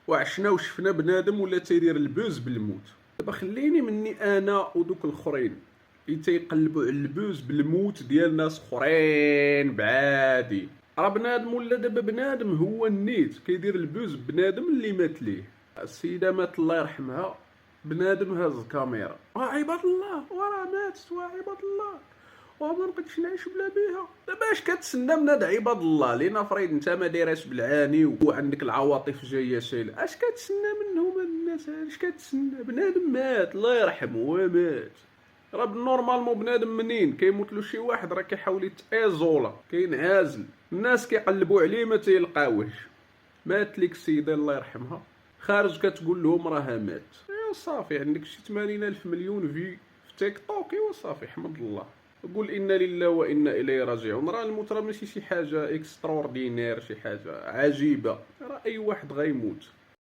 وعشنا وشفنا بنادم ولا تيدير البوز بالموت. دابا خليني مني انا ودوك الاخرين اللي تيقلبوا على البوز بالموت ديال ناس اخرين بعادي. راه بنادم ولا دابا بنادم هو النيت كيدير البوز بنادم اللي مات ليه. السيده مات الله يرحمها، بنادم هاز الكاميرا عباد الله وراه ماتت عباد الله وما نقدش نعيش بلا بيها. دابا اش كتسنى من هاد عباد الله لينا فريد انت ما دايرهاش بالعاني وعندك العواطف جايه شايله؟ اش كتسنى منهم هاد الناس؟ اش كتسنى؟ بنادم مات الله يرحمه ومات. راه بالنورمالمون بنادم منين كيموت له شي واحد راه كيحاول يتايزولا كينعزل، الناس كيقلبوا عليه ما تيلقاوهش. مات ليك السيده الله يرحمها، خارج كتقول لهم راها مات. ايوا صافي عندك شي 80,000 مليون في تيك توك، ايوا صافي حمد الله قول انا لله وانا اليه راجعون. راه الموت راه ماشي شي حاجه اكستراوردينير، شي حاجه عجيبه، راه اي واحد غيموت.